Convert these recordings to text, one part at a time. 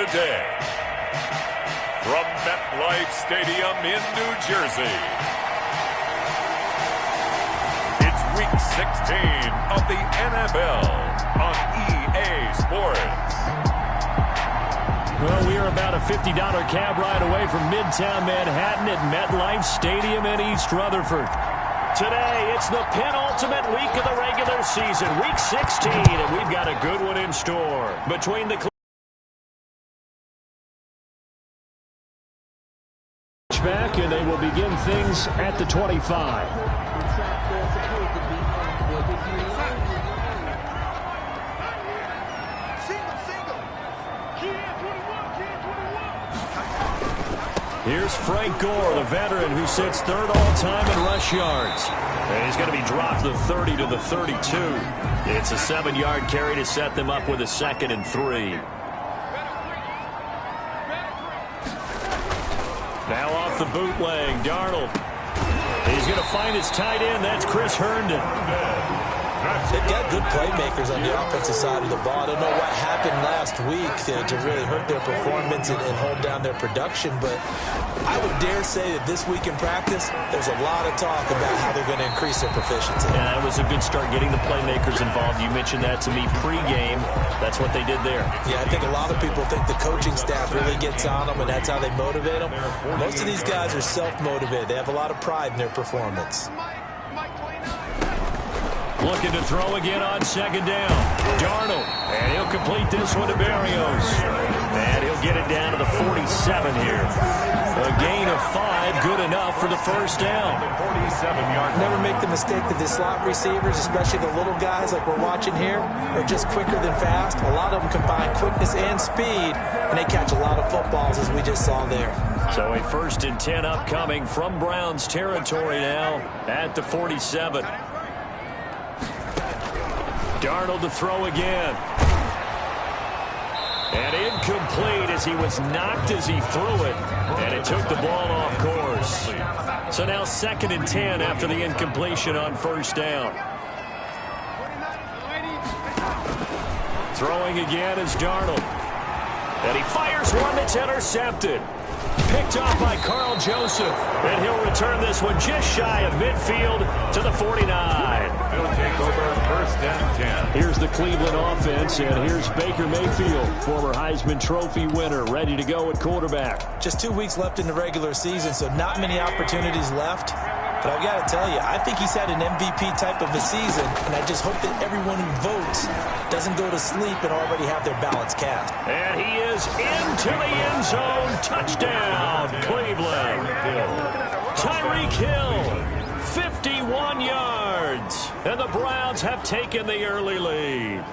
the day. From MetLife Stadium in New Jersey, it's Week 16 of the NFL on EA Sports. Well, we are about a $50 cab ride away from Midtown Manhattan at MetLife Stadium in East Rutherford. Today, it's the penultimate week of the regular season, Week 16, and we've got a good one in store. Between the back, and they will begin things at the 25. Here's Frank Gore, the veteran who sits third all-time in rush yards. And he's going to be dropped the 30 to the 32. It's a 7-yard carry to set them up with a 2nd and 3. Now off the bootleg, Darnold. He's going to find his tight end. That's Chris Herndon. They've got good playmakers on the offensive side of the ball. I don't know what happened last week to really hurt their performance and hold down their production, but I would dare say that this week in practice, there's a lot of talk about how they're going to increase their proficiency. Yeah, that was a good start getting the playmakers involved. You mentioned that to me pregame. That's what they did there. Yeah, I think a lot of people think the coaching staff really gets on them, and that's how they motivate them. Most of these guys are self-motivated. They have a lot of pride in their performance. Looking to throw again on 2nd down. Darnold, and he'll complete this one to Berrios. And he'll get it down to the 47 here. A gain of 5, good enough for the first down. Never make the mistake that the slot receivers, especially the little guys like we're watching here, are just quicker than fast. A lot of them combine quickness and speed, and they catch a lot of footballs, as we just saw there. So a 1st and 10 upcoming from Browns territory now at the 47. Darnold to throw again. And incomplete as he was knocked as he threw it. And it took the ball off course. So now 2nd and 10 after the incompletion on 1st down. Throwing again is Darnold. And he fires one that's intercepted. Picked off by Carl Joseph. And he'll return this one just shy of midfield to the 49. He'll take over 1st and 10. Here's the Cleveland offense, and here's Baker Mayfield, former Heisman Trophy winner, ready to go at quarterback. Just 2 weeks left in the regular season, so not many opportunities left. But I've got to tell you, I think he's had an MVP type of a season, and I just hope that everyone who votes doesn't go to sleep and already have their ballots cast. And he is into the end zone. Touchdown, Cleveland. Tyreek Hill, 51 yards. And the Browns have taken the early lead.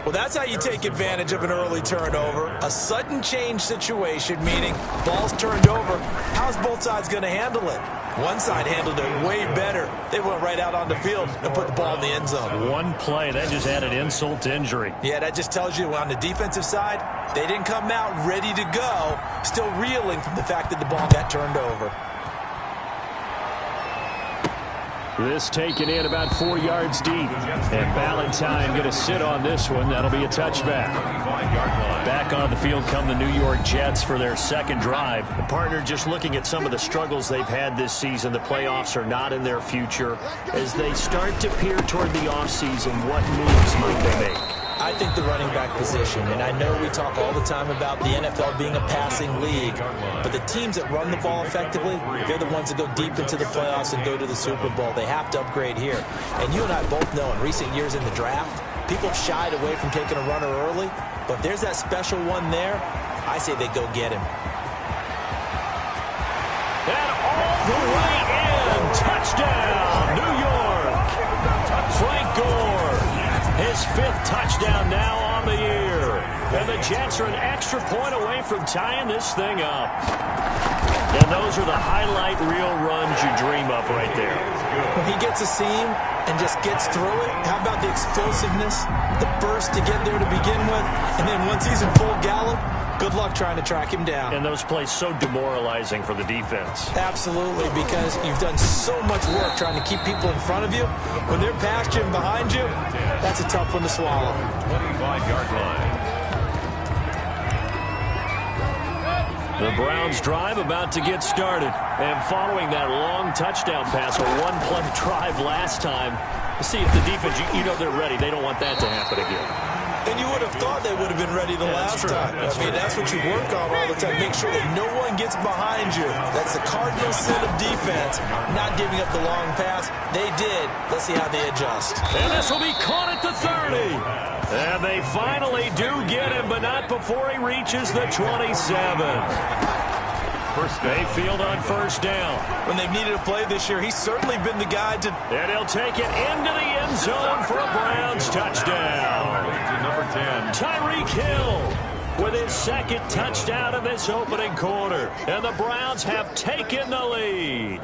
Well, that's how you take advantage of an early turnover. A sudden change situation, meaning ball's turned over. How's both sides going to handle it? One side handled it way better. They went right out on the field and put the ball in the end zone. One play, that just added insult to injury. Yeah, that just tells you on the defensive side, they didn't come out ready to go, still reeling from the fact that the ball got turned over. This taken in about 4 yards deep. And Ballantyne going to sit on this one. That'll be a touchback. Back on the field come the New York Jets for their 2nd drive. The partner just looking at some of the struggles they've had this season. The playoffs are not in their future. As they start to peer toward the offseason, what moves might they make? I think the running back position, and I know we talk all the time about the NFL being a passing league, but the teams that run the ball effectively, they're the ones that go deep into the playoffs and go to the Super Bowl. They have to upgrade here. And you and I both know in recent years in the draft, people have shied away from taking a runner early, but if there's that special one there, I say they go get him. And all the way in, touchdown, New York. Frank Gore. His 5th touchdown now on the year. And the Jets are an extra point away from tying this thing up. And those are the highlight reel runs you dream of right there. When he gets a seam and just gets through it, how about the explosiveness, the burst to get there to begin with, and then once he's in full gallop, good luck trying to track him down. And those plays so demoralizing for the defense. Absolutely, because you've done so much work trying to keep people in front of you. When they're past you and behind you, that's a tough one to swallow. 25-yard line. The Browns drive about to get started. And following that long touchdown pass, a one-play drive last time, see if the defense, you know they're ready. They don't want that to happen again. And you would have thought they would have been ready the last time. I mean, that's what you work on all the time. Make sure that no one gets behind you. That's the cardinal sin of defense, not giving up the long pass. They did. Let's see how they adjust. And this will be caught at the 30. And they finally do get him, but not before he reaches the 27. Mayfield on first down. When they've needed a play this year, he's certainly been the guy to... And he'll take it into the end zone for a Browns touchdown. Number 10. Tyreek Hill with his second touchdown of this opening quarter. And the Browns have taken the lead.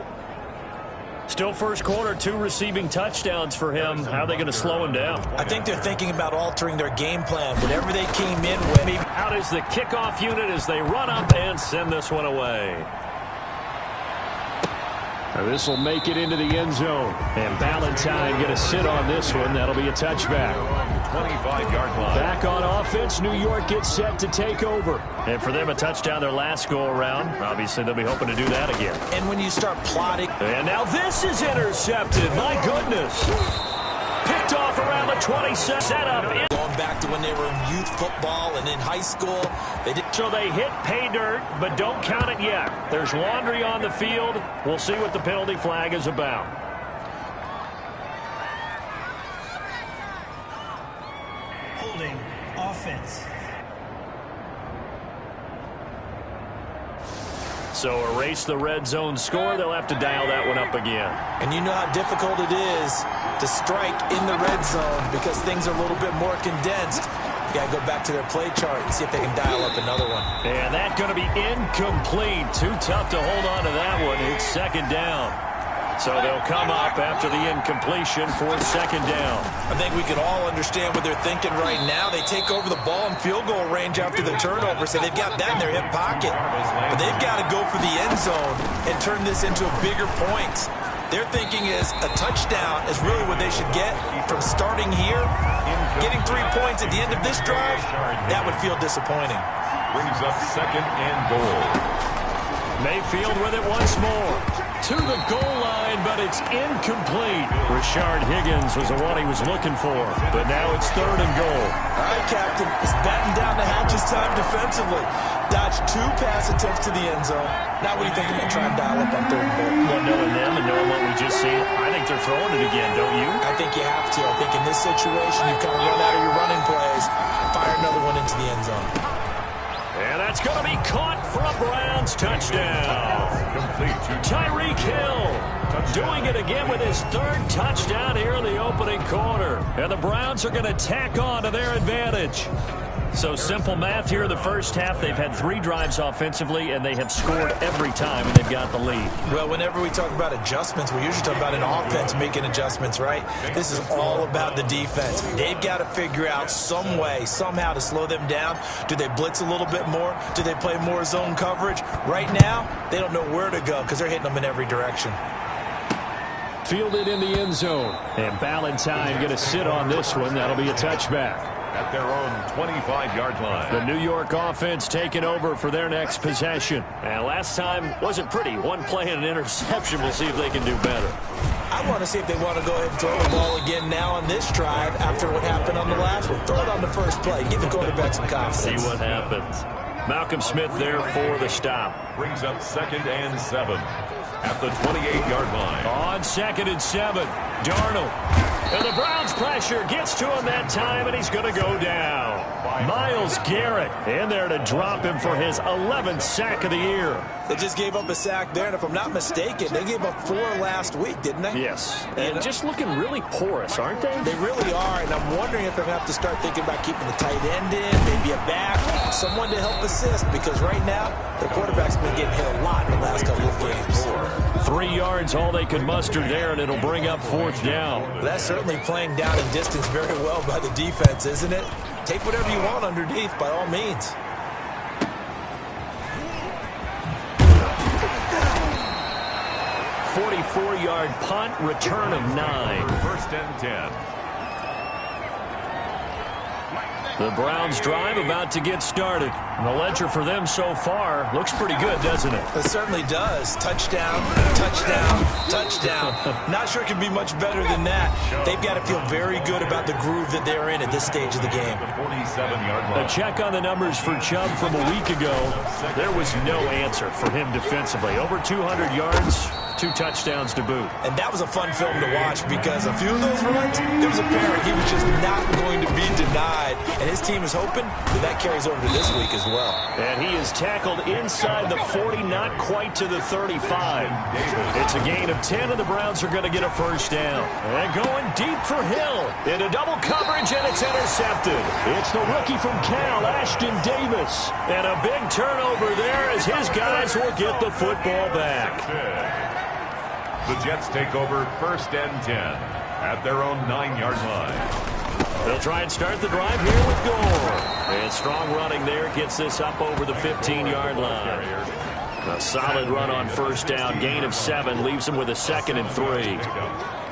Still first quarter, 2 receiving touchdowns for him. How are they going to slow him down? I think they're thinking about altering their game plan. Whatever they came in with. Out is the kickoff unit as they run up and send this one away. This will make it into the end zone. And Ballantyne going to sit on this one. That'll be a touchback. 25-yard line. Back on offense, New York gets set to take over. And for them, a touchdown their last go-around. Obviously, they'll be hoping to do that again. And when you start plotting... And now this is intercepted. My goodness. Picked off around the 27. Set up. Going back to when they were in youth football and in high school. So they hit pay dirt, but don't count it yet. There's laundry on the field. We'll see what the penalty flag is about. Holding offense. So erase the red zone score. They'll have to dial that one up again. And you know how difficult it is to strike in the red zone because things are a little bit more condensed. You got to go back to their play chart and see if they can dial up another one. And that's going to be incomplete. Too tough to hold on to that one. It's second down. So they'll come up after the incompletion for second down. I think we can all understand what they're thinking right now. They take over the ball in field goal range after the turnover, so they've got that in their hip pocket. But they've got to go for the end zone and turn this into a bigger point. Their thinking is a touchdown is really what they should get from starting here. Getting 3 points at the end of this drive, that would feel disappointing. Brings up second and goal. Mayfield with it once more. To the goal line, but it's incomplete. Rashard Higgins was the one he was looking for, but now it's third and goal. All right, Captain. It's batten down the hatches time defensively. Dodged 2 pass attempts to the end zone. Now what do you think they're going to try and dial up on third and goal? Well, knowing them and knowing what we just seen, I think they're throwing it again, don't you? I think you have to. I think in this situation, you kind of run out of your running plays, fire another one into the end zone. And that's going to be caught for a Browns touchdown. Complete to Tyreek Hill doing it again with his 3rd touchdown here in the opening quarter. And the Browns are going to tack on to their advantage. So simple math here in the first half. They've had 3 drives offensively, and they have scored every time, and they've got the lead. Well, whenever we talk about adjustments, we usually talk about an offense making adjustments, right? This is all about the defense. They've got to figure out some way, somehow to slow them down. Do they blitz a little bit more? Do they play more zone coverage? Right now, they don't know where to go because they're hitting them in every direction. Fielded in the end zone. And Ballantyne going to sit on this one. That'll be a touchback. at their own 25-yard line. The New York offense taking over for their next possession. And last time wasn't pretty. One play and an interception. We'll see if they can do better. I want to see if they want to go ahead and throw the ball again now on this drive after what happened on the last one. Throw it on the first play. Give the quarterback some confidence. See what happens. Malcolm Smith there for the stop. Brings up 2nd and 7 at the 28-yard line. On 2nd and 7, Darnold. And the Browns pressure gets to him that time, and he's going to go down. Myles Garrett in there to drop him for his 11th sack of the year. They just gave up a sack there, and if I'm not mistaken, they gave up 4 last week, didn't they? Yes. And just looking really porous, aren't they? They really are, and I'm wondering if they're going to have to start thinking about keeping the tight end in, maybe a back, someone to help assist, because right now, the quarterback's been getting hit a lot in the last couple of games. 3 yards, all they could muster there, and it'll bring up 4th down. That's certainly playing down in distance very well by the defense, isn't it? Take whatever you want underneath, by all means. A 44-yard punt, return of 9. 1st and 10. The Browns drive about to get started. And the ledger for them so far looks pretty good, doesn't it? It certainly does. Touchdown, touchdown, touchdown. Not sure it can be much better than that. They've got to feel very good about the groove that they're in at this stage of the game. A check on the numbers for Chubb from a week ago. There was no answer for him defensively. Over 200 yards, 2 touchdowns to boot. And that was a fun film to watch because a few of those runs, it was apparent he was just not going to be denied. And his team is hoping that carries over to this week as well. And he is tackled inside the 40, not quite to the 35. It's a gain of 10, and the Browns are going to get a first down. And going deep for Hill. Into double coverage, and it's intercepted. It's the rookie from Cal, Ashton Davis. And a big turnover there as his guys will get the football back. The Jets take over 1st and 10 at their own 9-yard line. They'll try and start the drive here with Gore. And strong running there gets this up over the 15-yard line. A solid run on first down. Gain of 7 leaves him with a 2nd and 3.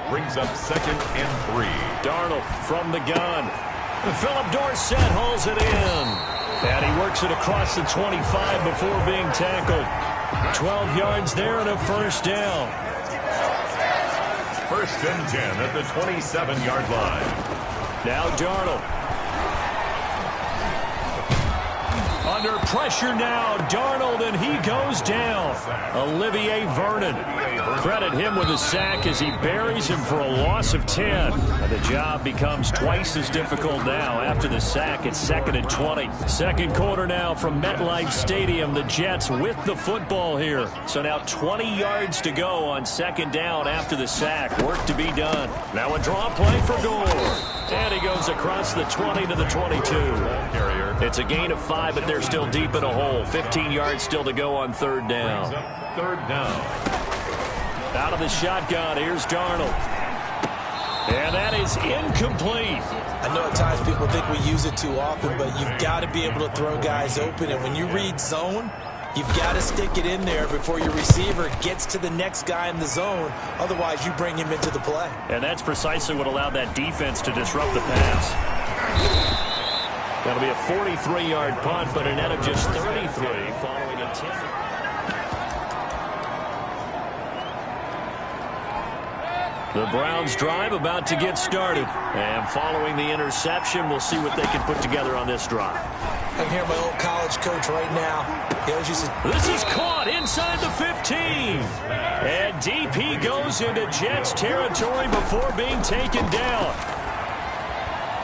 Brings up 2nd and 3. Darnold from the gun. Philip Dorsett hauls it in. And he works it across the 25 before being tackled. 12 yards there and a first down. 1st and 10 at the 27-yard line. Now Darnold. Under pressure now, Darnold, and he goes down. Olivier Vernon. Credit him with a sack as he buries him for a loss of 10. And the job becomes twice as difficult now after the sack. It's 2nd and 20. Second quarter now from MetLife Stadium. The Jets with the football here. So now 20 yards to go on 2nd down after the sack. Work to be done. Now a draw play for Gore. And he goes across the 20 to the 22. It's a gain of 5, but they're still deep in a hole. 15 yards still to go on 3rd down. 3rd down. Out of the shotgun, here's Darnold. And that is incomplete. I know at times people think we use it too often, but you've got to be able to throw guys open. And when you read zone, you've got to stick it in there before your receiver gets to the next guy in the zone. Otherwise, you bring him into the play. And that's precisely what allowed that defense to disrupt the pass. That'll be a 43-yard punt, but a net of just 33 following a 10. The Browns drive about to get started. And following the interception, we'll see what they can put together on this drive. I can hear my old college coach right now. He always used to... This is caught inside the 15. And deep he goes into Jets territory before being taken down.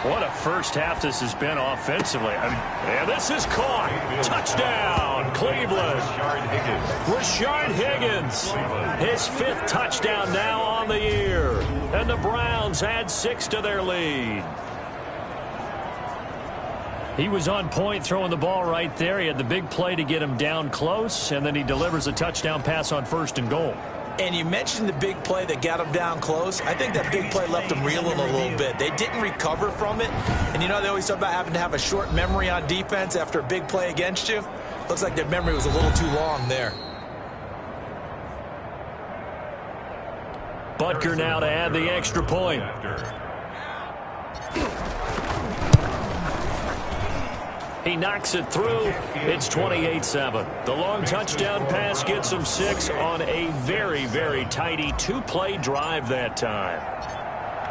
What a first half this has been offensively. And this is caught. Touchdown, Cleveland. Rashard Higgins. His 5th touchdown now on the year. And the Browns add 6 to their lead. He was on point throwing the ball right there. He had the big play to get him down close, and then he delivers a touchdown pass on 1st and goal. And you mentioned the big play that got him down close. I think that big play left him reeling a little bit. They didn't recover from it. And you know they always talk about having to have a short memory on defense after a big play against you. Looks like their memory was a little too long there. Butker now to add the extra point. He knocks it through. It's 28-7. The long touchdown pass gets him 6 on a very, very tidy 2-play drive that time.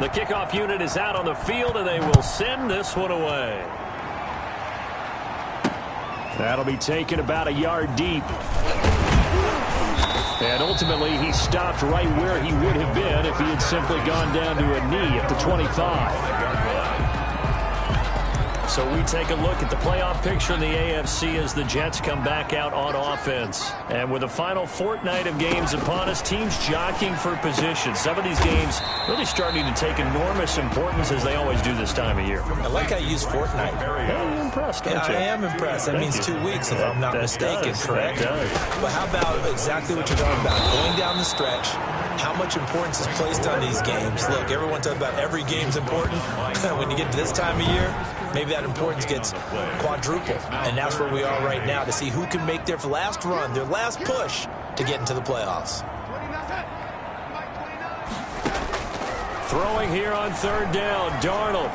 The kickoff unit is out on the field, and they will send this one away. That'll be taken about a yard deep. And ultimately, he stopped right where he would have been if he had simply gone down to a knee at the 25. So we take a look at the playoff picture in the AFC as the Jets come back out on offense. And with the final fortnight of games upon us, teams jockeying for position. Some of these games really starting to take enormous importance as they always do this time of year. I like how you use fortnight. Yeah, you're impressed, aren't you? I am impressed. That means 2 weeks, if I'm not mistaken, correct? But how about exactly what you're talking about? Going down the stretch, how much importance is placed on these games. Look, everyone talks about every game's important. When you get to this time of year, maybe that importance gets quadrupled. And that's where we are right now to see who can make their last run, their last push to get into the playoffs. Throwing here on 3rd down, Darnold.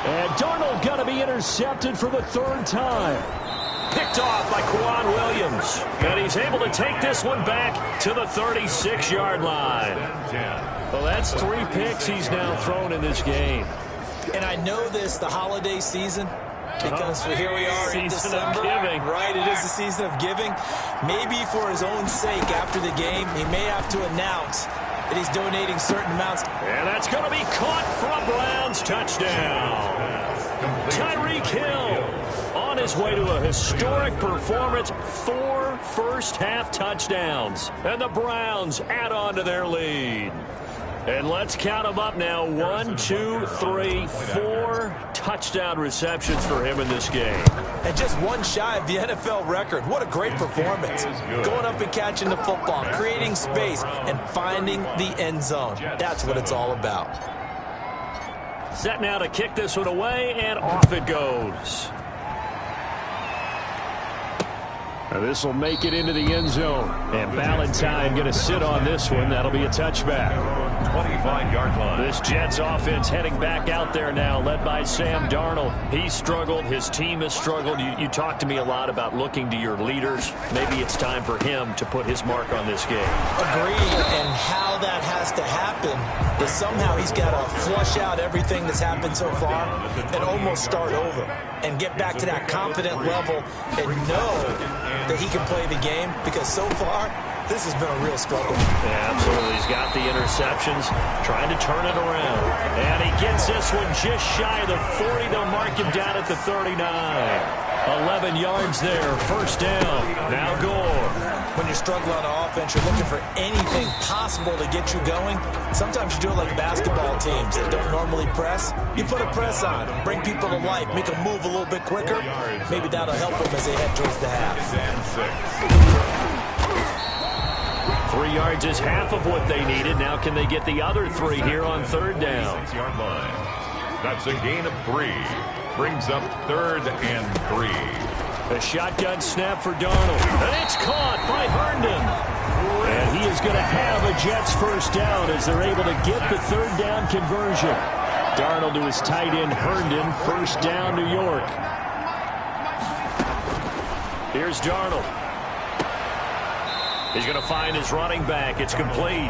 And Darnold going to be intercepted for the third time. Picked off by Quan Williams. And he's able to take this one back to the 36-yard line. Well, that's 3 picks he's now thrown in this game. And I know this, the holiday season, because here we are in Season December. of giving. Right, it is the season of giving. Maybe for his own sake after the game, he may have to announce that he's donating certain amounts. And that's going to be caught for a Browns touchdown. Tyreek Hill on his way to a historic performance. 4 first-half touchdowns. And the Browns add on to their lead. And let's count them up now. 1, 2, 3, 4 touchdown receptions for him in this game. And just one shy of the NFL record. What a great performance. Going up and catching the football, creating space, and finding the end zone. That's what it's all about. Set now to kick this one away, and off it goes. Now this will make it into the end zone. And Ballantyne going to sit on this one. That'll be a touchback. 25-yard line. This Jets offense heading back out there now, led by Sam Darnold. He's struggled. His team has struggled. You talk to me a lot about looking to your leaders. Maybe it's time for him to put his mark on this game. Agreed. And how that has to happen is somehow he's got to flush out everything that's happened so far and almost start over and get back to that confident level and know that he can play the game, because so far this has been a real struggle. Yeah, absolutely. He's got the interceptions, trying to turn it around. And he gets this one just shy of the 40. They'll mark him down at the 39. 11 yards there, first down. Now Gore. When you're struggling on offense, you're looking for anything possible to get you going. Sometimes you do it like basketball teams that don't normally press. You put a press on, bring people to life, make them move a little bit quicker. Maybe that'll help them as they head towards the half. 3 yards is half of what they needed. Now can they get the other 3 here on third down? 6-yard line. That's a gain of 3. Brings up 3rd and 3. A shotgun snap for Darnold. And it's caught by Herndon. And he is going to have a Jets first down as they're able to get the third down conversion. Darnold to his tight end Herndon. First down, New York. Here's Darnold. He's going to find his running back. It's complete.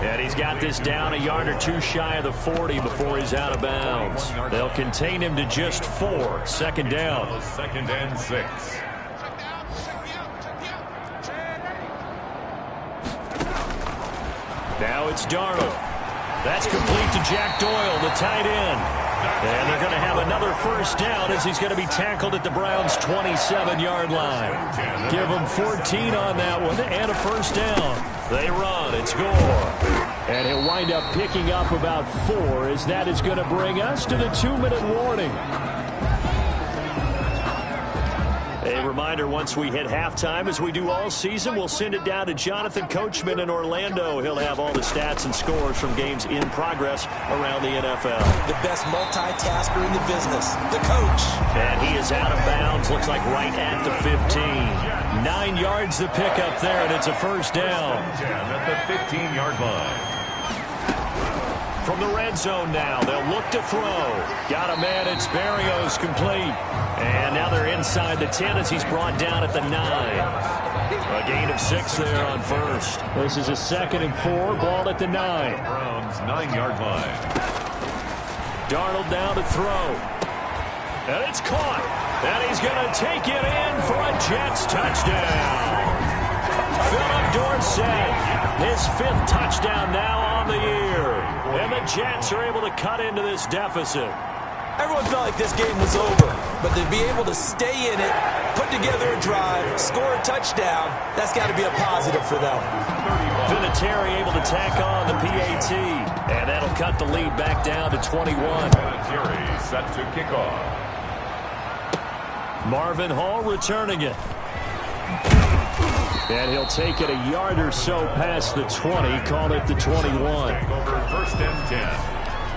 And he's got this down a yard or 2 shy of the 40 before he's out of bounds. They'll contain him to just 4. Second down. 2nd and 6. Now it's Darnold. That's complete to Jack Doyle, the tight end. And they're going to have another first down as he's going to be tackled at the Browns' 27-yard line. Give him 14 on that one and a first down. They run. It's Gore. And he'll wind up picking up about 4 as that is going to bring us to the 2-minute warning. A reminder, once we hit halftime, as we do all season, we'll send it down to Jonathan Coachman in Orlando. He'll have all the stats and scores from games in progress around the NFL. The best multitasker in the business, the coach. And he is out of bounds, looks like right at the 15. 9 yards to pick up there, and it's a first down. At the 15-yard line. From the red zone now, they'll look to throw. Got a man, it's Berrios, complete. And now they're inside the 10 as he's brought down at the 9. A gain of 6 there on first. This is a 2nd and 4, ball at the 9. Browns 9-yard line. Darnold down to throw. And it's caught. And he's going to take it in for a Jets touchdown. Philip Dorsett, his 5th touchdown now on the year. And the Jets are able to cut into this deficit. Everyone felt like this game was over, but to be able to stay in it, put together a drive, score a touchdown, that's got to be a positive for them. Vinatieri able to tack on the PAT, and that'll cut the lead back down to 21. Vinatieri set to kick off. Marvin Hall returning it. And he'll take it a yard or so past the 20, call it the 21. Over 1st and 10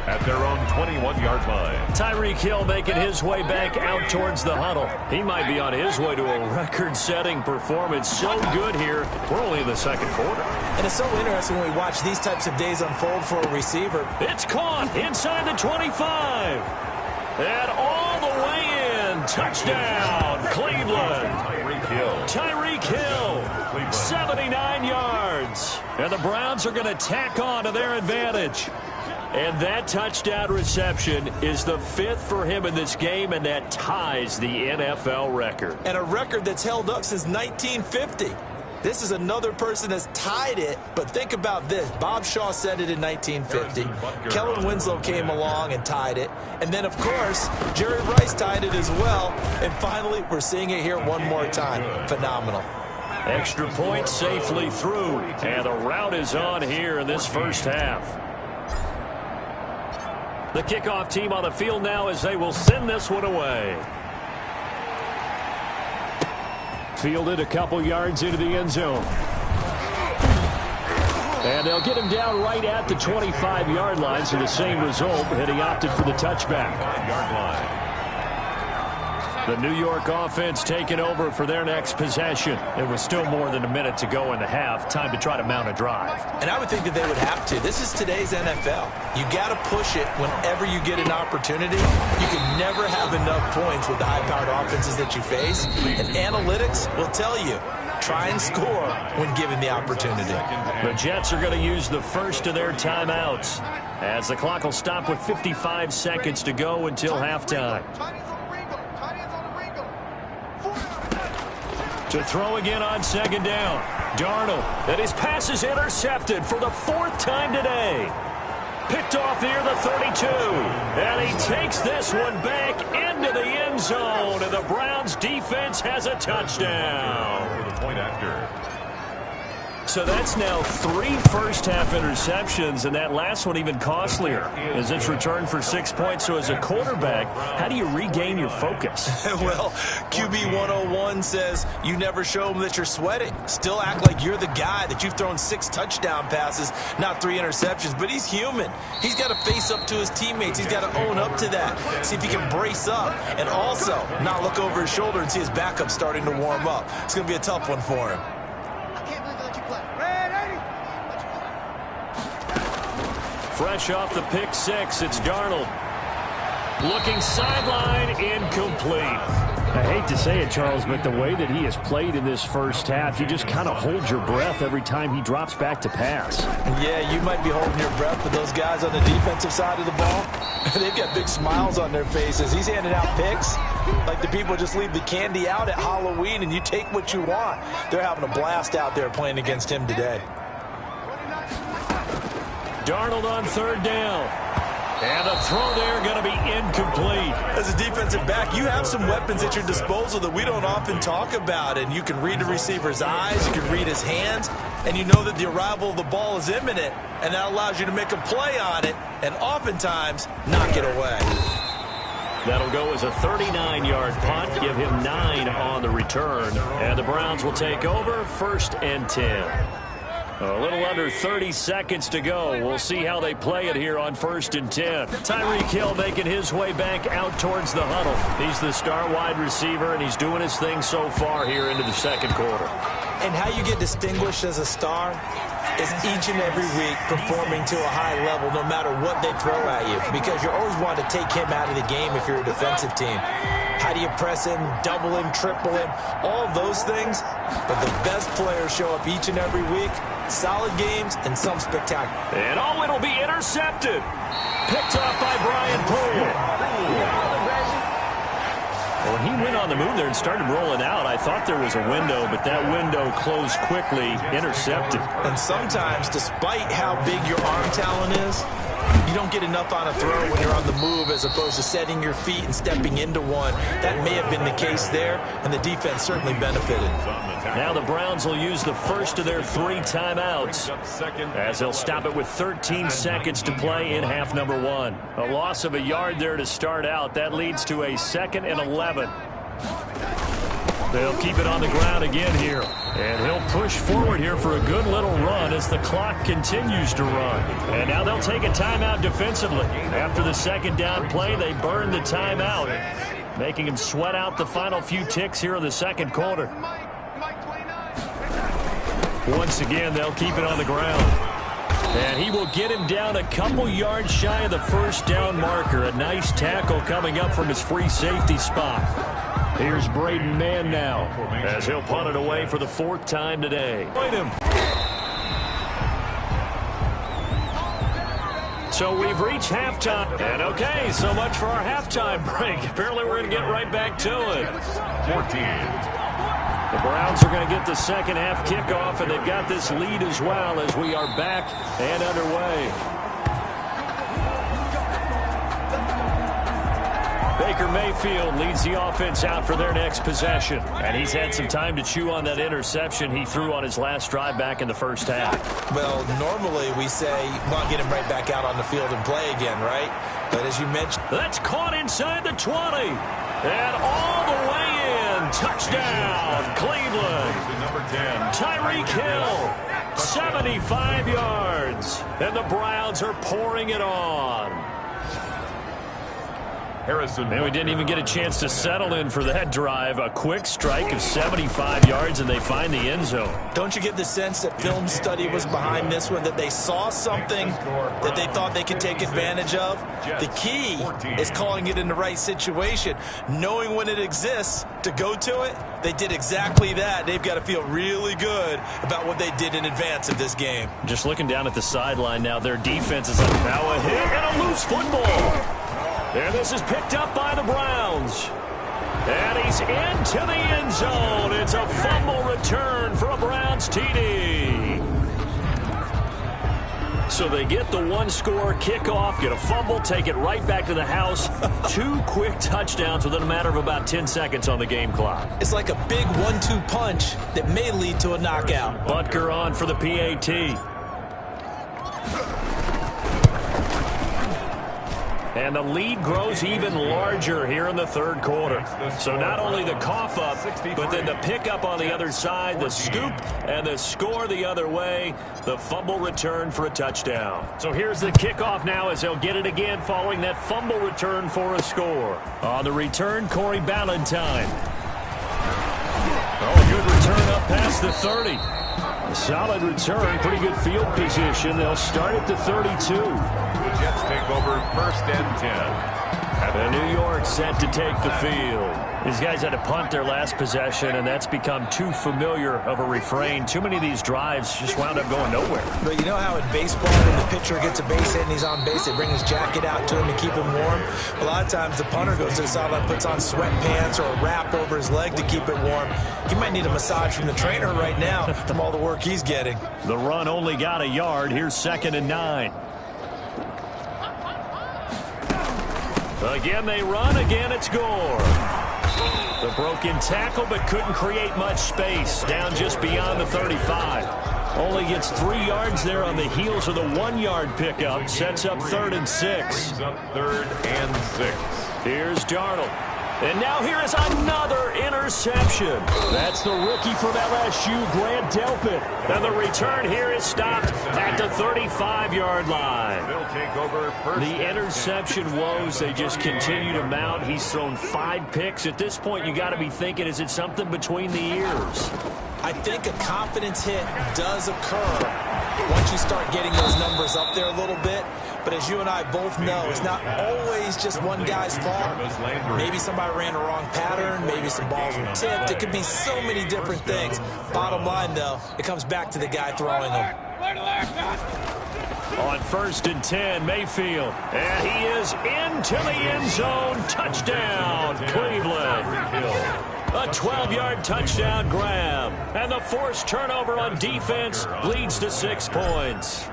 at their own 21-yard line. Tyreek Hill making his way back out towards the huddle. He might be on his way to a record-setting performance. So good here. We're only in the 2nd quarter. And it's so interesting when we watch these types of days unfold for a receiver. It's caught inside the 25. And all the way in. Touchdown, Cleveland. Tyreek Hill, 79 yards. And the Browns are going to tack on to their advantage. And that touchdown reception is the 5th for him in this game, and that ties the NFL record. And a record that's held up since 1950. This is another person that's tied it, but think about this. Bob Shaw said it in 1950. Kellen Winslow came along and tied it. And then, of course, Jerry Rice tied it as well. And finally, we're seeing it here one more time. Phenomenal. Extra point safely through, and the route is on here in this first half. The kickoff team on the field now as they will send this one away. Fielded a couple yards into the end zone. And they'll get him down right at the 25-yard line, so the same result, and he opted for the touchback. The New York offense taking over for their next possession. There was still more than a minute to go in the half. Time to try to mount a drive. And I would think that they would have to. This is today's NFL. You got to push it whenever you get an opportunity. You can never have enough points with the high-powered offenses that you face. And analytics will tell you, try and score when given the opportunity. The Jets are going to use the first of their timeouts as the clock will stop with 55 seconds to go until halftime. To throw again on second down. Darnold, and his pass is intercepted for the 4th time today. Picked off near the 32. And he takes this one back into the end zone. And the Browns defense has a touchdown. The point after. So that's now 3 first-half interceptions, and that last one even costlier as it's returned for 6 points. So as a quarterback, how do you regain your focus? Well, QB 101 says you never show them that you're sweating. Still act like you're the guy, that you've thrown 6 touchdown passes, not 3 interceptions. But he's human. He's got to face up to his teammates. He's got to own up to that. See if he can brace up and also not look over his shoulder and see his backup starting to warm up. It's going to be a tough one for him. Fresh off the pick 6, it's Darnold. Looking sideline, incomplete. I hate to say it, Charles, but the way that he has played in this first half, you just kind of hold your breath every time he drops back to pass. Yeah, you might be holding your breath, but those guys on the defensive side of the ball, they've got big smiles on their faces. He's handing out picks like the people just leave the candy out at Halloween and you take what you want. They're having a blast out there playing against him today. Darnold on 3rd down. And the throw there going to be incomplete. As a defensive back, you have some weapons at your disposal that we don't often talk about. And you can read the receiver's eyes, you can read his hands, and you know that the arrival of the ball is imminent. And that allows you to make a play on it and oftentimes knock it away. That'll go as a 39-yard punt. Give him 9 on the return. And the Browns will take over 1st and 10. A little under 30 seconds to go. We'll see how they play it here on 1st and 10. Tyreek Hill making his way back out towards the huddle. He's the star wide receiver, and he's doing his thing so far here into the second quarter. And how you get distinguished as a star is each and every week performing to a high level no matter what they throw at you, because you always want to take him out of the game if you're a defensive team. How do you press him, double him, triple him, all of those things? But the best players show up each and every week. Solid games and some spectacular. And oh, it'll be intercepted. Picked off by Brian Poole. When he went on the move there and started rolling out, I thought there was a window, but that window closed quickly, intercepted. And sometimes, despite how big your arm talent is, you don't get enough on a throw when you're on the move as opposed to setting your feet and stepping into one. That may have been the case there, and the defense certainly benefited. Now the Browns will use the first of their 3 timeouts as they'll stop it with 13 seconds to play in half number 1. A loss of a yard there to start out. That leads to a 2nd and 11. They'll keep it on the ground again here. And he'll push forward here for a good little run as the clock continues to run. And now they'll take a timeout defensively. After the 2nd down play, they burn the timeout, making him sweat out the final few ticks here in the second quarter. Once again, they'll keep it on the ground. And he will get him down a couple yards shy of the first down marker. A nice tackle coming up from his free safety spot. Here's Braden Mann now as he'll punt it away for the 4th time today. Wait him. So we've reached halftime. And okay, so much for our halftime break. Apparently we're going to get right back to it. 14. The Browns are going to get the second half kickoff, and they've got this lead as well as we are back and underway. Baker Mayfield leads the offense out for their next possession. And he's had some time to chew on that interception he threw on his last drive back in the first half. Well, normally we say, well, get him right back out on the field and play again, right? But as you mentioned, that's caught inside the 20. And all the way in. Touchdown, Cleveland. Number 10. Tyreek Hill, 75 yards. And the Browns are pouring it on. Harrison. And we didn't even get a chance to settle in for that drive. A quick strike of 75 yards, and they find the end zone. Don't you get the sense that film study was behind this one, that they saw something that they thought they could take advantage of? The key is calling it in the right situation, knowing when it exists to go to it. They did exactly that. They've got to feel really good about what they did in advance of this game. Just looking down at the sideline now, their defense is like, now a hit and a loose football. And this is picked up by the Browns. And he's into the end zone. It's a fumble return for a Browns TD. So they get the one-score kickoff, get a fumble, take it right back to the house. 2 quick touchdowns within a matter of about 10 seconds on the game clock. It's like a big 1-2 punch that may lead to a knockout. Butker on for the PAT. And the lead grows even larger here in the 3rd quarter. So not only the cough up, but then the pickup on the other side, the scoop, and the score the other way. The fumble return for a touchdown. So here's the kickoff now as they'll get it again following that fumble return for a score. On the return, Corey Ballantyne. Oh, good return up past the 30. A solid return, pretty good field position. They'll start at the 32. The Jets take over 1st and 10. And New York set to take the field. These guys had to punt their last possession, and that's become too familiar of a refrain. Too many of these drives just wound up going nowhere. But you know how in baseball, when the pitcher gets a base hit and he's on base, they bring his jacket out to him to keep him warm? A lot of times the punter goes to the sideline, puts on sweatpants or a wrap over his leg to keep it warm. He might need a massage from the trainer right now from all the work he's getting. The run only got a yard. Here's 2nd and 9. Again they run, again it's Gore. The broken tackle, but couldn't create much space. Down just beyond the 35. Only gets 3 yards there on the heels of the 1-yard pickup. Sets up 3rd and 6. Brings up 3rd and 6. Here's Darnold. And now here is another interception. That's the rookie from LSU, Grant Delpit. And the return here is stopped at the 35-yard line. They'll take over 1st. The interception woes, they just continue to mount. He's thrown 5 picks. At this point, you got to be thinking, is it something between the ears? I think a confidence hit does occur once you start getting those numbers up there a little bit. But as you and I both know, it's not always just one guy's fault. Maybe somebody ran a wrong pattern. Maybe some balls were tipped. It could be so many different things. Bottom line, though, it comes back to the guy throwing them. On 1st and 10, Mayfield. And he is into the end zone. Touchdown, Cleveland. A 12-yard touchdown grab. And the forced turnover on defense leads to 6 points.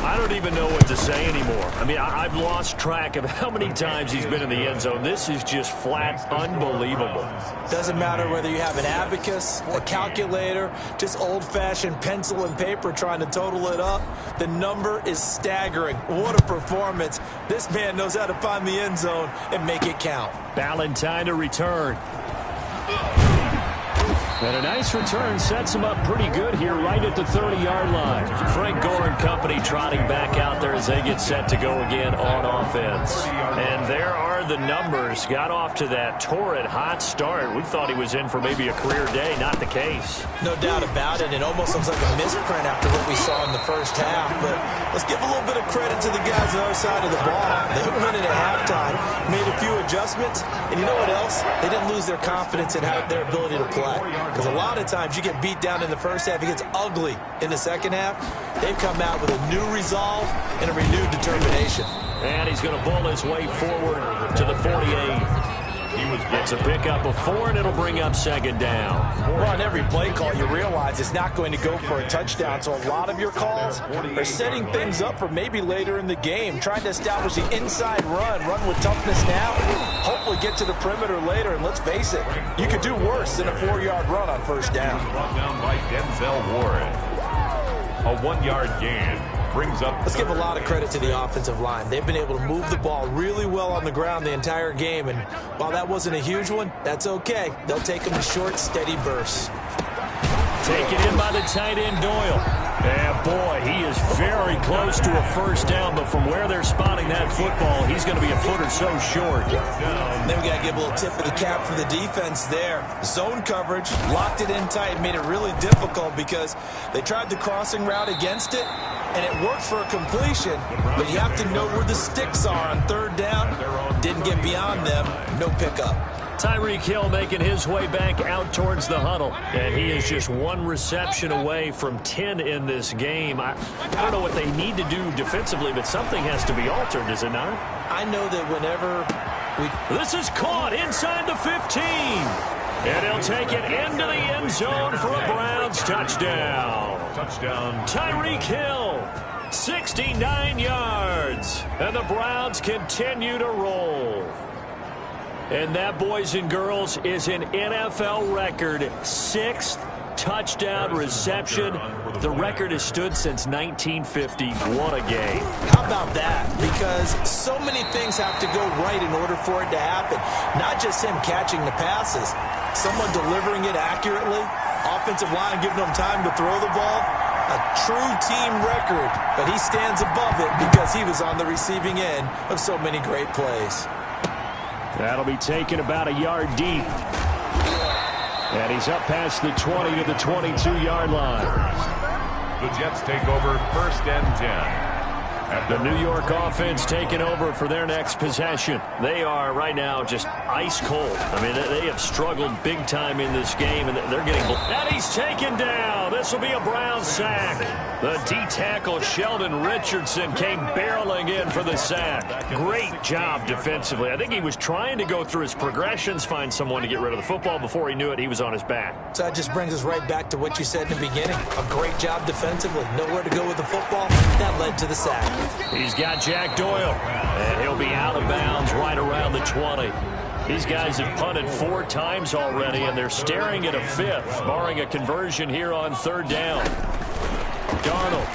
I don't even know what to say anymore. I mean, I've lost track of how many times he's been in the end zone. This is just flat unbelievable. Doesn't matter whether you have an abacus, a calculator, just old-fashioned pencil and paper trying to total it up. The number is staggering. What a performance. This man knows how to find the end zone and make it count. Ballantyne to return. And a nice return sets him up pretty good here right at the 30-yard line. Frank Gore and company trotting back out there as they get set to go again on offense. And there are the numbers. Got off to that torrid hot start. We thought he was in for maybe a career day. Not the case. No doubt about it. It almost looks like a misprint after what we saw in the first half. But let's give a little bit of credit to the guys on the other side of the ball. They went in at halftime, made a few adjustments, and you know what else? They didn't lose their confidence in their ability to play. Because a lot of times you get beat down in the first half, it gets ugly in the second half. They've come out with a new resolve and a renewed determination. And he's going to bull his way forward to the 48. It's a pickup of 4, and it'll bring up second down. Well, on every play call, you realize it's not going to go for a touchdown. So a lot of your calls are setting things up for maybe later in the game, trying to establish the inside run with toughness now, hopefully get to the perimeter later. And let's face it, you could do worse than a 4-yard run on first down. Brought down by Denzel Ward. A 1-yard gain. Brings up. Let's give a lot of credit to the offensive line. They've been able to move the ball really well on the ground the entire game. And while that wasn't a huge one, that's okay. They'll take them in short, steady bursts. Taken in by the tight end, Doyle. And boy, he is very close to a first down, but from where they're spotting that football, he's going to be a foot or so short. Then we got to give a little tip of the cap for the defense there. Zone coverage, locked it in tight, made it really difficult because they tried the crossing route against it, and it worked for a completion, but you have to know where the sticks are on third down. Didn't get beyond them, no pickup. Tyreek Hill making his way back out towards the huddle. And he is just one reception away from 10 in this game. I don't know what they need to do defensively, but something has to be altered, is it not? I know that whenever This is caught inside the 15. And he'll take it into the end zone for a Browns touchdown. Tyreek Hill, 69 yards. And the Browns continue to roll. And that, boys and girls, is an NFL record 6th touchdown reception. The record has stood since 1950. What a game. How about that? Because so many things have to go right in order for it to happen. Not just him catching the passes. Someone delivering it accurately. Offensive line giving them time to throw the ball. A true team record. But he stands above it because he was on the receiving end of so many great plays. That'll be taken about a yard deep. And he's up past the 20 to the 22-yard line. The Jets take over 1st and 10. The New York offense taking over for their next possession. They are right now just ice cold. I mean, they have struggled big time in this game, and they're getting... And he's taken down. This will be a Brown sack. The D-tackle Sheldon Richardson came barreling in for the sack. Great job defensively. I think he was trying to go through his progressions, find someone to get rid of the football. Before he knew it, he was on his back. So that just brings us right back to what you said in the beginning. A great job defensively. Nowhere to go with the football. That led to the sack. He's got Jack Doyle, and he'll be out of bounds right around the 20. These guys have punted 4 times already, and they're staring at a 5th, barring a conversion here on 3rd down. Darnold.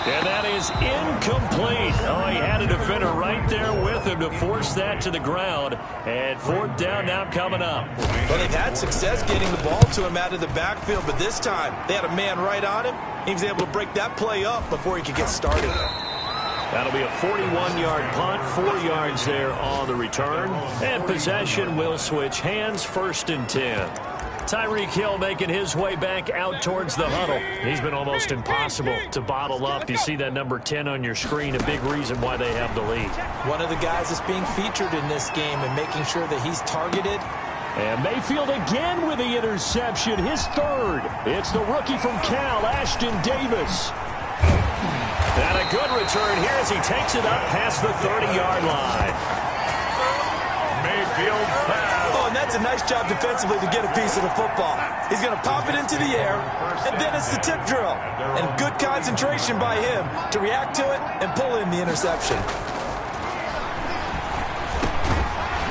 And that is incomplete. Oh, he had a defender right there with him to force that to the ground. And 4th down now coming up. Well, they've had success getting the ball to him out of the backfield, but this time they had a man right on him. He was able to break that play up before he could get started. That'll be a 41-yard punt, 4 yards there on the return. And possession will switch hands, 1st and 10. Tyreek Hill making his way back out towards the huddle. He's been almost impossible to bottle up. You see that number 10 on your screen, a big reason why they have the lead. One of the guys that's being featured in this game and making sure that he's targeted. And Mayfield again with the interception, his 3rd. It's the rookie from Cal, Ashton Davis. And a good return here as he takes it up past the 30-yard line. Mayfield pass. Oh, and that's a nice job defensively to get a piece of the football. He's going to pop it into the air, and then it's the tip drill. And good concentration by him to react to it and pull in the interception.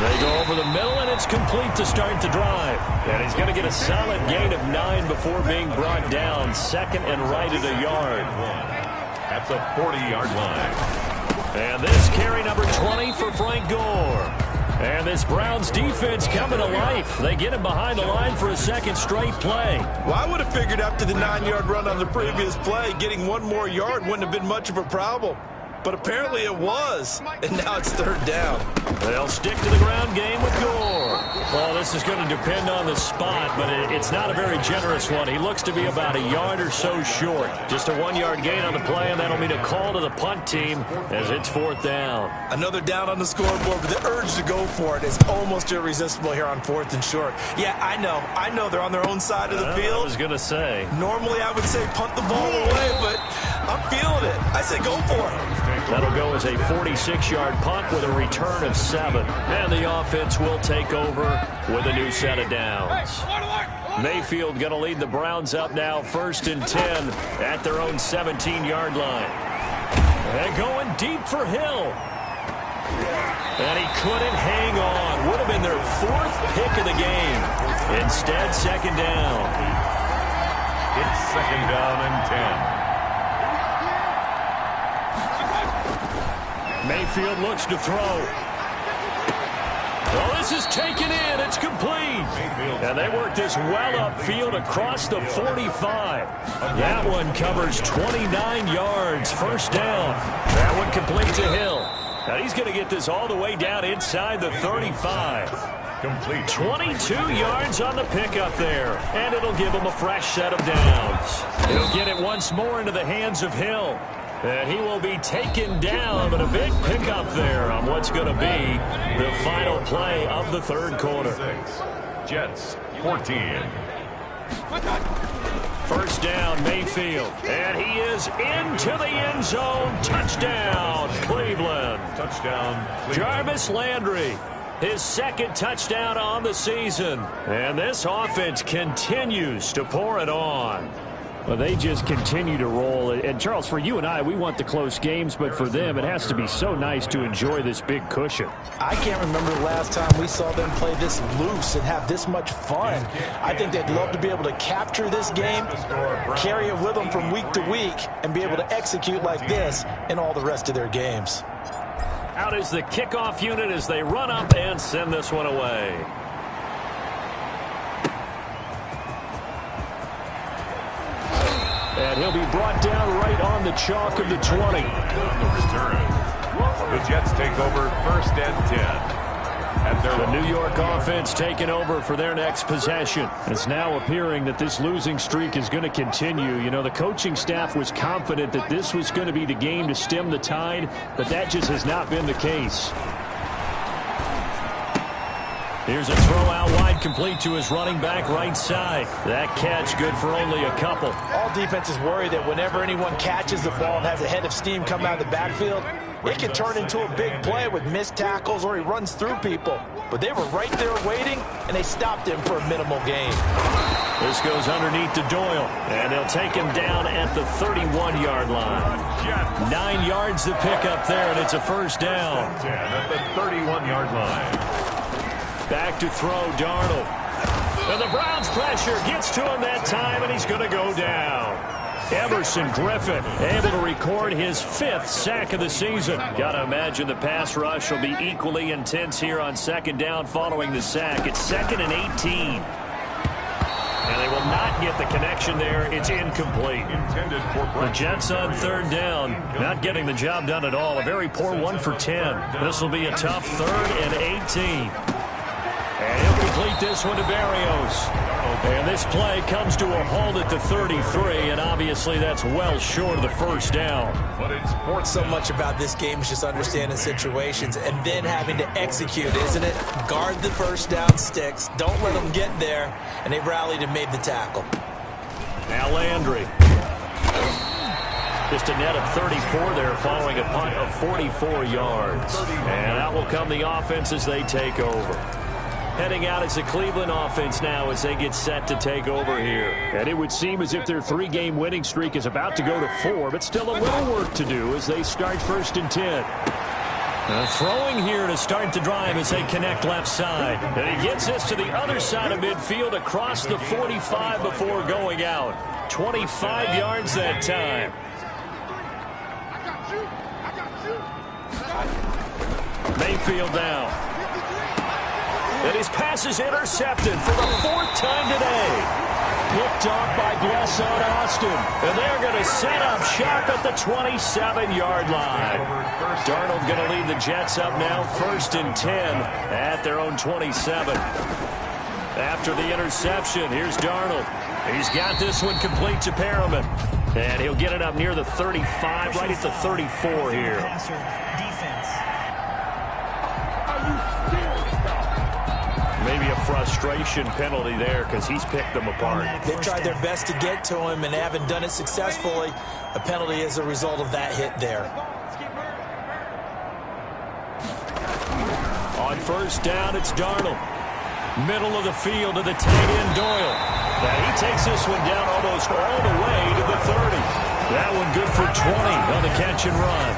They go over the middle, and it's complete to start the drive. And he's going to get a solid gain of 9 before being brought down. 2nd and right at a yard. That's a 40-yard line. And this carry number 20 for Frank Gore. And this Browns defense coming to life. They get him behind the line for a second straight play. Well, I would have figured after the 9-yard run on the previous play, getting one more yard wouldn't have been much of a problem. But apparently it was, and now it's 3rd down. They'll stick to the ground game with Gore. Well, this is going to depend on the spot, but it's not a very generous one. He looks to be about a yard or so short. Just a 1-yard gain on the play, and that'll mean a call to the punt team as it's 4th down. Another down on the scoreboard, but the urge to go for it is almost irresistible here on 4th and short. Yeah, I know they're on their own side of the field. I was going to say. Normally I would say punt the ball away, but I'm feeling it. I say go for it. That'll go as a 46-yard punt with a return of 7. And the offense will take over with a new set of downs. Mayfield going to lead the Browns up now, 1st and 10 at their own 17-yard line. And going deep for Hill. And he couldn't hang on. Would have been their 4th pick of the game. Instead, 2nd down. It's 2nd down and 10. Mayfield looks to throw. Well, this is taken in. It's complete. And they work this well upfield across the 45. That one covers 29 yards. 1st down. That one complete to Hill. Now he's going to get this all the way down inside the 35. Complete. 22 yards on the pickup there. And it'll give him a fresh set of downs. He'll get it once more into the hands of Hill. And he will be taken down, but a big pickup there on what's going to be the final play of the 3rd quarter. Jets, 14. 1st down, Mayfield. And he is into the end zone. Touchdown, Cleveland. Touchdown, Cleveland. Jarvis Landry, his 2nd touchdown on the season. And this offense continues to pour it on. Well, they just continue to roll. And, Charles, for you and I, we want the close games, but for them, it has to be so nice to enjoy this big cushion. I can't remember the last time we saw them play this loose and have this much fun. I think they'd love to be able to capture this game, carry it with them from week to week, and be able to execute like this in all the rest of their games. Out is the kickoff unit as they run up and send this one away. And he'll be brought down right on the chalk of the 20. The Jets take over 1st and 10. The New York offense taking over for their next possession. It's now appearing that this losing streak is going to continue. You know, the coaching staff was confident that this was going to be the game to stem the tide, but that just has not been the case. Here's a throw out wide, complete to his running back right side. That catch good for only a couple. All defenses worry that whenever anyone catches the ball and has a head of steam come out of the backfield, it can turn into a big play with missed tackles or he runs through people. But they were right there waiting, and they stopped him for a minimal gain. This goes underneath to Doyle, and they'll take him down at the 31-yard line. 9 yards to pick up there, and it's a 1st down. At the 31-yard line. Back to throw, Darnold. And the Browns pressure gets to him that time, and he's going to go down. Everson Griffin able to record his 5th sack of the season. Got to imagine the pass rush will be equally intense here on 2nd down following the sack. It's 2nd and 18. And they will not get the connection there. It's incomplete. The Jets on 3rd down, not getting the job done at all. A very poor 1 for 10. This will be a tough 3rd and 18. And he'll complete this one to Barrios. And this play comes to a halt at the 33, and obviously that's well short of the 1st down. So much about this game is just understanding situations and then having to execute, isn't it? Guard the 1st down sticks. Don't let them get there. And they rallied and made the tackle. Now Landry. Just a net of 34 there following a punt of 44 yards. And out will come the offense as they take over. Heading out as the Cleveland offense now as they get set to take over here. And it would seem as if their 3-game winning streak is about to go to 4, but still a little work to do as they start 1st and 10. Throwing here to start the drive as they connect left side. And he gets this to the other side of midfield across the 45 before going out. 25 yards that time. Mayfield now. And his pass is intercepted for the 4th time today. Picked off by Blesson Austin. And they're going to set up shop at the 27-yard line. Darnold going to lead the Jets up now, 1st and 10 at their own 27. After the interception, here's Darnold. He's got this one complete to Perriman. And he'll get it up near the 35, right at the 34 here. Maybe a frustration penalty there because he's picked them apart. They've tried their best to get to him and haven't done it successfully. A penalty is a result of that hit there. On 1st down, it's Darnold. Middle of the field to the tight end, Doyle. Now he takes this one down almost all the way to the 30. That one good for 20 on the catch and run.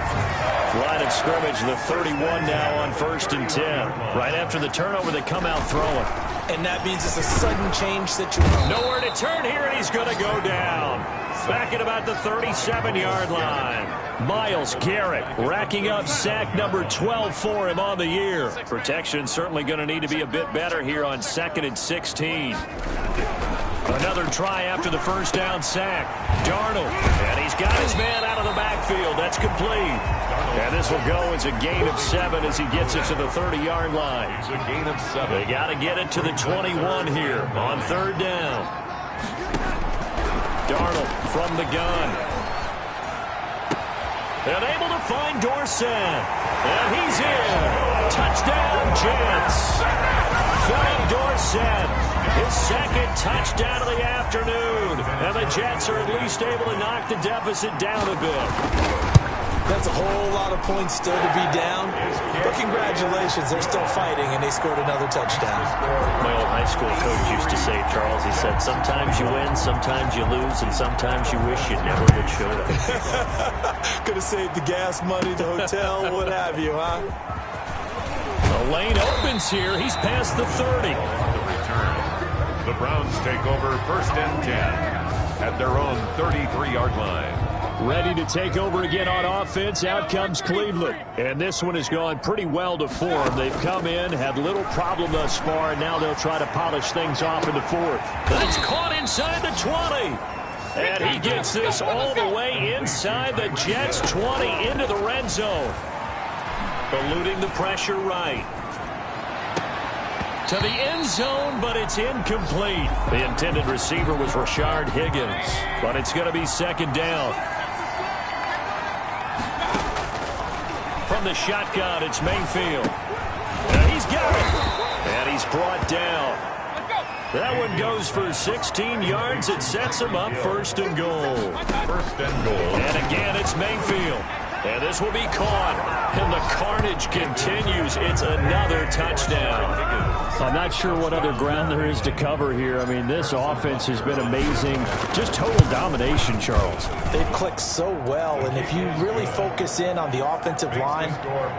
Line of scrimmage, the 31 now on 1st and 10. Right after the turnover, they come out throwing. And that means it's a sudden change situation. Nowhere to turn here, and he's going to go down. Back at about the 37-yard line. Myles Garrett racking up sack number 12 for him on the year. Protection certainly going to need to be a bit better here on 2nd and 16. Another try after the 1st down sack. Darnold, and he's got his man out of the backfield. That's complete. And this will go as a gain of 7 as he gets it to the 30-yard line. It's a gain of 7. They got to get it to the 21 here on 3rd down. Darnold from the gun. And able to find Dorsett. And he's in. Touchdown, Jets. Philip Dorsett, his 2nd touchdown of the afternoon. And the Jets are at least able to knock the deficit down a bit. That's a whole lot of points still to be down. But congratulations, they're still fighting, and they scored another touchdown. My old high school coach used to say, Charles, he said, sometimes you win, sometimes you lose, and sometimes you wish you never would show up. Could have saved the gas money, the hotel, what have you, huh? The lane opens here. He's past the 30. The Browns take over 1st and 10 at their own 33-yard line. Ready to take over again on offense. Out comes Cleveland. And this one has gone pretty well to form. They've come in, had little problem thus far, and now they'll try to polish things off in the 4th. That's caught inside the 20. And he gets this all the way inside the Jets' 20 into the red zone. Eluding the pressure right. To the end zone, but it's incomplete. The intended receiver was Rashard Higgins. But it's going to be 2nd down. From the shotgun, it's Mayfield. And he's got it. And he's brought down. That one goes for 16 yards. It sets him up 1st and goal. 1st and goal. And again, it's Mayfield. And this will be caught. And the carnage continues. It's another touchdown. I'm not sure what other ground there is to cover here. I mean, this offense has been amazing. Just total domination, Charles. They've clicked so well, and if you really focus in on the offensive line,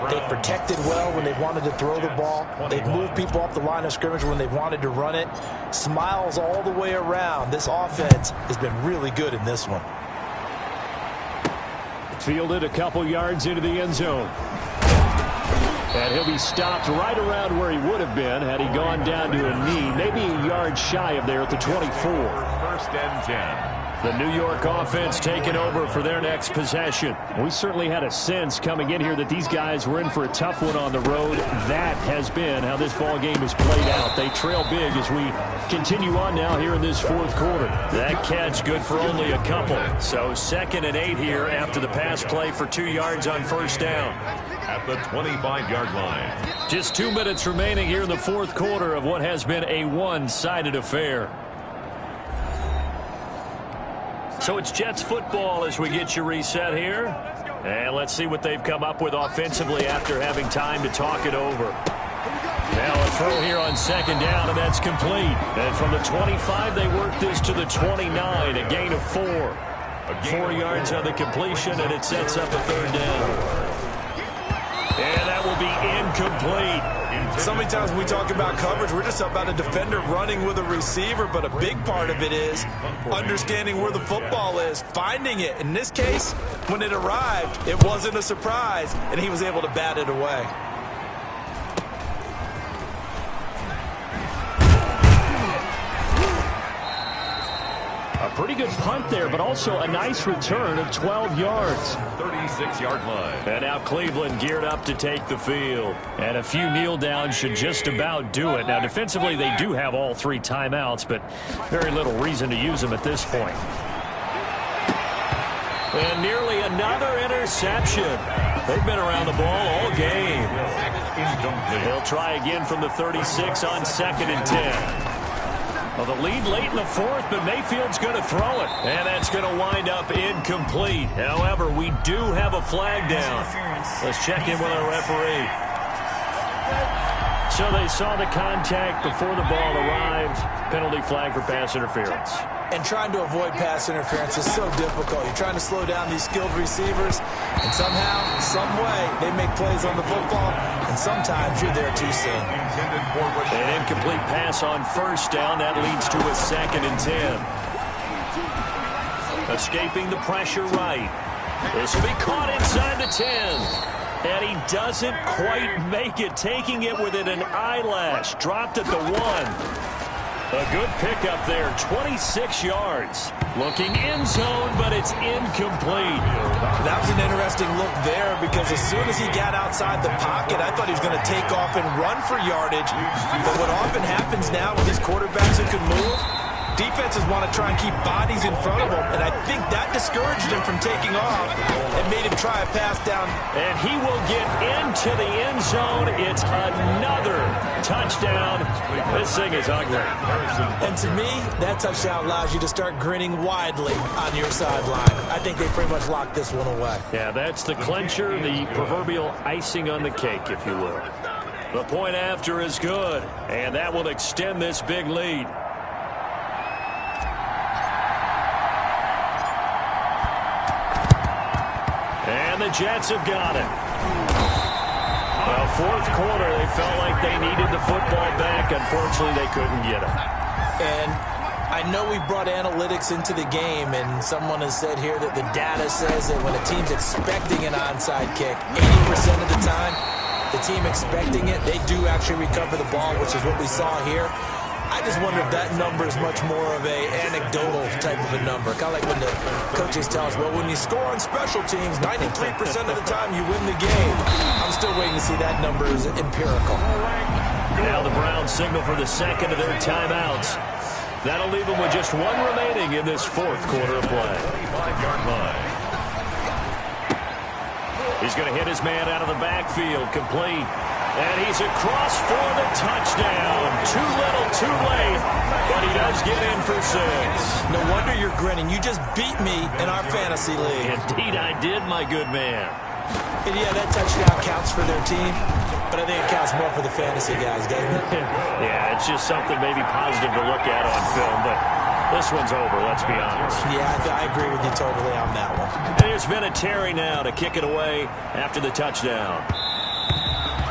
they've protected well when they've wanted to throw the ball. They've moved people off the line of scrimmage when they've wanted to run it. Smiles all the way around. This offense has been really good in this one. Fielded a couple yards into the end zone. And he'll be stopped right around where he would have been had he gone down to a knee, maybe a yard shy of there at the 24. 1st and 10. The New York offense taking over for their next possession. We certainly had a sense coming in here that these guys were in for a tough one on the road. That has been how this ball game has played out. They trail big as we continue on now here in this 4th quarter. That catch good for only a couple. So 2nd and 8 here after the pass play for 2 yards on 1st down. At the 25-yard line. Just 2 minutes remaining here in the 4th quarter of what has been a one-sided affair. So it's Jets football as we get you reset here. And let's see what they've come up with offensively after having time to talk it over. Now a throw here on 2nd down, and that's complete. And from the 25, they work this to the 29, a gain of 4. 4 yards on the completion, and it sets up a 3rd down. And that will be incomplete. So many times when we talk about coverage, we're just about a defender running with a receiver, but a big part of it is understanding where the football is, finding it. In this case, when it arrived, it wasn't a surprise, and he was able to bat it away. pretty good punt there, but also a nice return of 12 yards. 36-yard line. And now Cleveland geared up to take the field. And a few kneel downs should just about do it. Now, defensively, they do have all 3 timeouts, but very little reason to use them at this point. And nearly another interception. They've been around the ball all game. They'll try again from the 36 on 2nd and 10. Well, the lead late in the 4th, but Mayfield's going to throw it. And that's going to wind up incomplete. However, we do have a flag down. Let's check in with our referee. So they saw the contact before the ball arrived. Penalty flag for pass interference. And trying to avoid pass interference is so difficult. You're trying to slow down these skilled receivers, and somehow, some way, they make plays on the football, and sometimes you're there too soon. An incomplete pass on 1st down. That leads to a 2nd and 10. Escaping the pressure right. This will be caught inside the 10. And he doesn't quite make it, taking it within an eyelash. Dropped at the 1. A good pickup there, 26 yards. Looking end zone, but it's incomplete. That was an interesting look there because as soon as he got outside the pocket, I thought he was going to take off and run for yardage. But what often happens now with these quarterbacks who can move, defenses want to try and keep bodies in front of them, and I think that discouraged him from taking off and made him try a pass down. And he will get into the end zone. It's another touchdown. This thing is ugly. And to me, that touchdown allows you to start grinning widely on your sideline. I think they pretty much locked this one away. Yeah, that's the clincher, the proverbial icing on the cake, if you will. The point after is good, and that will extend this big lead. And the Jets have got it. Well, 4th quarter, they felt like they needed the football back. Unfortunately, they couldn't get it. And I know we brought analytics into the game, and someone has said here that the data says that when a team's expecting an onside kick, 80% of the time, the team expecting it, they do actually recover the ball, which is what we saw here. I just wonder if that number is much more of a anecdotal type of a number. Kind of like when the coaches tell us, well, when you score on special teams, 93% of the time you win the game. I'm still waiting to see that number is empirical. Now the Browns signal for the 2nd of their timeouts. That'll leave them with just 1 remaining in this 4th quarter of play. 25-yard line. He's going to hit his man out of the backfield, complete. And he's across for the touchdown. Too little, too late, but he does get in for 6. No wonder you're grinning. You just beat me in our fantasy league. Indeed I did, my good man. And yeah, that touchdown counts for their team, but I think it counts more for the fantasy guys, doesn't it? Yeah, it's just something maybe positive to look at on film, but this one's over, let's be honest. Yeah, I agree with you totally on that one. And there's Vinatieri now to kick it away after the touchdown.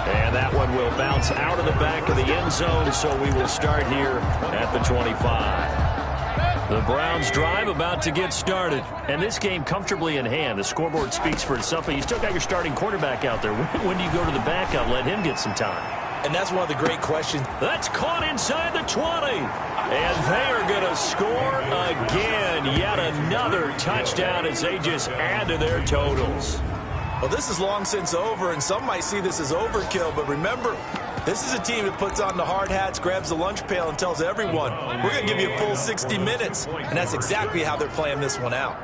And that one will bounce out of the back of the end zone, so we will start here at the 25. The Browns drive about to get started. And this game comfortably in hand. The scoreboard speaks for itself, but you still got your starting quarterback out there. When do you go to the backup, let him get some time? And that's one of the great questions. That's caught inside the 20. And they are going to score again. Yet another touchdown as they just add to their totals. Well, this is long since over, and some might see this as overkill, but remember, this is a team that puts on the hard hats, grabs the lunch pail, and tells everyone, we're going to give you a full 60 minutes. And that's exactly how they're playing this one out.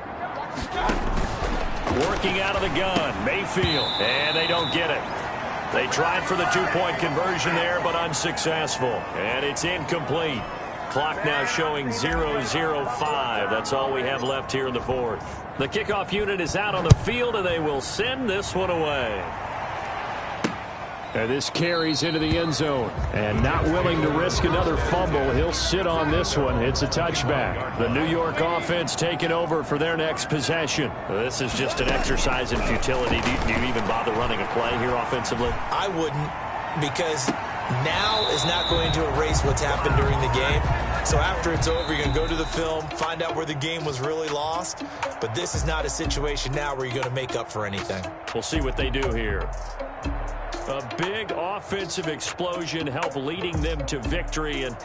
Working out of the gun, Mayfield, and they don't get it. They tried for the 2-point conversion there, but unsuccessful. And it's incomplete. Clock now showing 0:05. That's all we have left here in the 4th. The kickoff unit is out on the field, and they will send this one away. And this carries into the end zone. And not willing to risk another fumble, he'll sit on this one. It's a touchback. The New York offense taking over for their next possession. This is just an exercise in futility. Do you even bother running a play here offensively? I wouldn't, because now is not going to erase what's happened during the game. So after it's over, you're going to go to the film, find out where the game was really lost. But this is not a situation now where you're going to make up for anything. We'll see what they do here. A big offensive explosion helped leading them to victory, and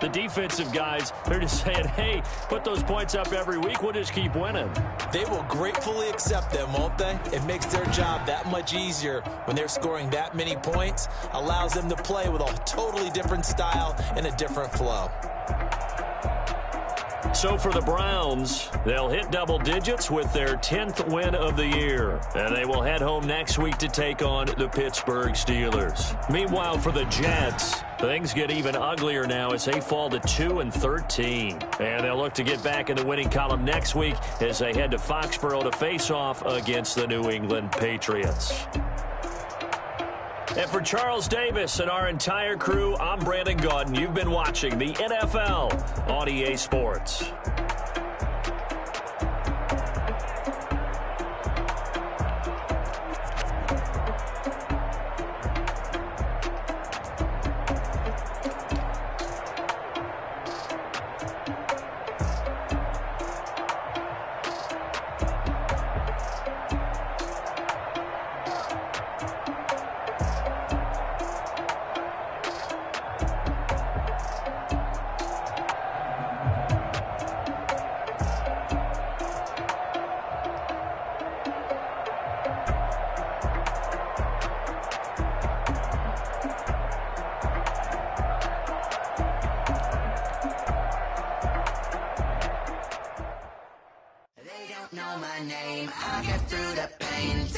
The defensive guys, they're just saying, hey, put those points up every week. We'll just keep winning. They will gratefully accept them, won't they? It makes their job that much easier when they're scoring that many points. Allows them to play with a totally different style and a different flow. So for the Browns, they'll hit double digits with their 10th win of the year. And they will head home next week to take on the Pittsburgh Steelers. Meanwhile, for the Jets, things get even uglier now as they fall to 2-13. And they'll look to get back in the winning column next week as they head to Foxborough to face off against the New England Patriots. And for Charles Davis and our entire crew, I'm Brandon Gaudin. You've been watching the NFL on EA Sports. Know my name, I'll get through the pain.